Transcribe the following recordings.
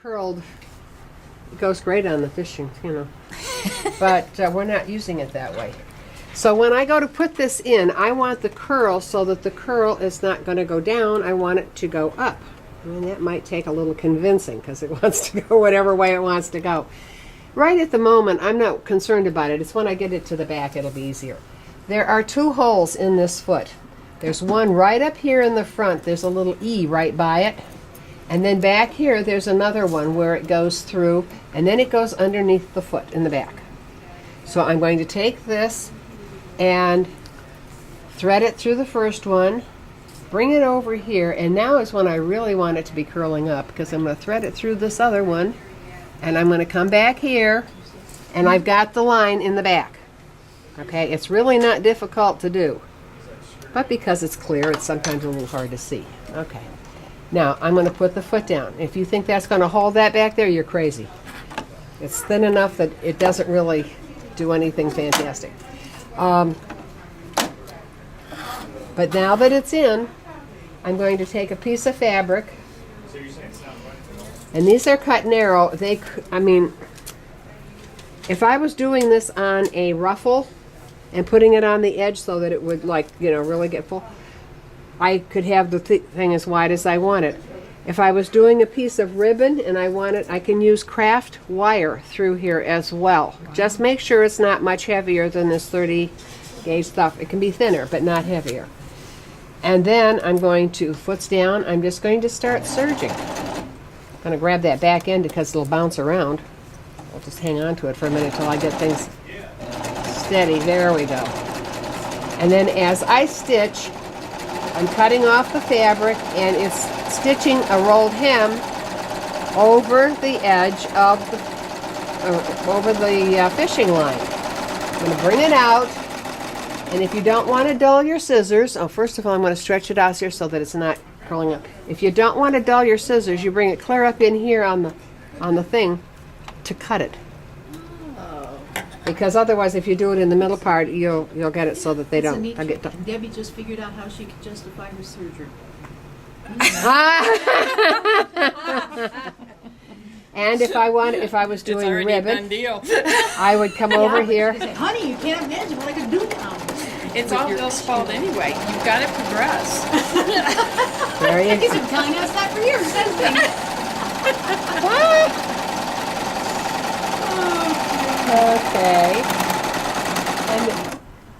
Curled, it goes great on the fishing, but we're not using it that way. So when I go to put this in, I want the curl so that the curl is not going to go down. I want it to go up. And that might take a little convincing because it wants to go whatever way it wants to go. Right at the moment, I'm not concerned about it. It's when I get it to the back, it'll be easier. There are 2 holes in this foot. There's one right up here in the front. There's a little E right by it. And then back here, there's another one where it goes through, and then it goes underneath the foot in the back. So I'm going to take this and thread it through the first one, bring it over here, and now is when I really want it to be curling up, because I'm going to thread it through this other one, and I'm going to come back here, and I've got the line in the back. Okay, it's really not difficult to do, but because it's clear, it's sometimes a little hard to see. Okay. Now, I'm going to put the foot down. If you think that's going to hold that back there, you're crazy. It's thin enough that it doesn't really do anything fantastic. But now that it's in, I'm going to take a piece of fabric, and these are cut narrow. If I was doing this on a ruffle and putting it on the edge so that it would, really get full, I could have the thing as wide as I want it. If I was doing a piece of ribbon and I want it, I can use craft wire through here as well. Wow. Just make sure it's not much heavier than this 30 gauge stuff. It can be thinner, but not heavier. And then I'm going to, foot's down, I'm just going to start serging. I'm going to grab that back end because it'll bounce around. I'll just hang on to it for a minute till I get things steady. There we go. And then as I stitch, I'm cutting off the fabric, and it's stitching a rolled hem over the edge of the fishing line. I'm going to bring it out, and if you don't want to dull your scissors, first of all, I'm going to stretch it out here so that it's not curling up. If you don't want to dull your scissors, you bring it clear up in here on the thing to cut it. Because otherwise, if you do it in the middle part, you'll get it so that they don't get done. Debbie just figured out how she could justify her surgery. And if I was doing ribbon, I would come over here. Say, honey, you can't imagine what I could do now. It's all Bill's fault anyway. You've got to progress. There you He's go. been telling us that for years, hasn't he?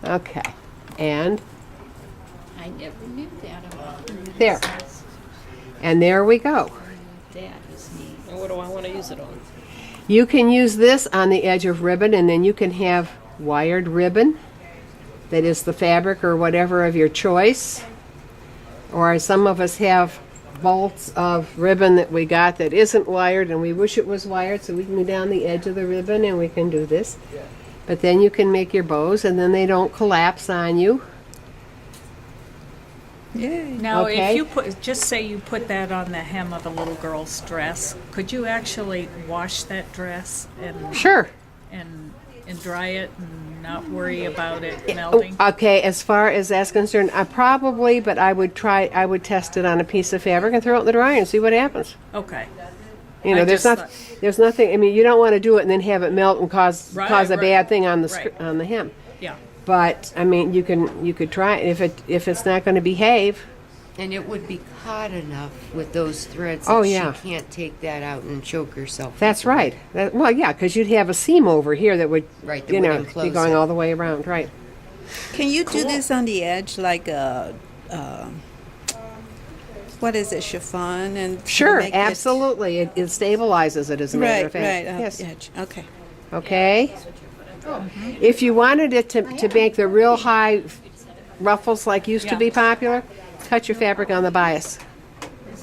Okay. And I never knew that about her. there. And there we go. That is neat. And what do I want to use it on? You can use this on the edge of ribbon, and then you can have wired ribbon that is the fabric or whatever of your choice. Or some of us have bolts of ribbon that we got that isn't wired, and we wish it was wired, so we can go down the edge of the ribbon and we can do this. But then you can make your bows, and then they don't collapse on you. Yay. Now, Okay. if you just say you put that on the hem of a little girl's dress, could you actually wash that dress and Sure. and dry it and not worry about it melting? Okay, as far as that's concerned, probably, but I would test it on a piece of fabric and throw it in the dryer and see what happens. Okay. You know, I just thought- there's nothing. I mean, you don't want to do it and then have it melt and cause Right, a bad thing on the right. on the hem. Yeah. But I mean, you could try it if it's not going to behave. And it would be caught enough with those threads Oh, that yeah. she can't take that out and choke herself. That's right. Well, yeah, because you'd have a seam over here that would, Right, that would be enclose going it. all the way around, right? Can you do this on the edge like a, what is it, chiffon? And Sure, make absolutely. It stabilizes it, as a matter of fact. Right, on Yes. the edge. Okay. Okay. If you wanted it to make the real high ruffles like used to be popular, cut your fabric on the bias,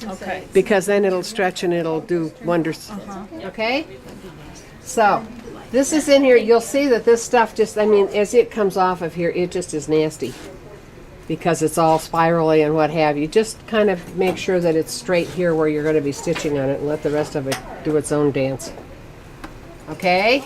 Okay. because then it'll stretch and it'll do wonders. Okay? So, this is in here. You'll see that this stuff just, as it comes off of here, it just is nasty because it's all spirally and what have you. Just kind of make sure that it's straight here where you're going to be stitching on it and let the rest of it do its own dance. Okay?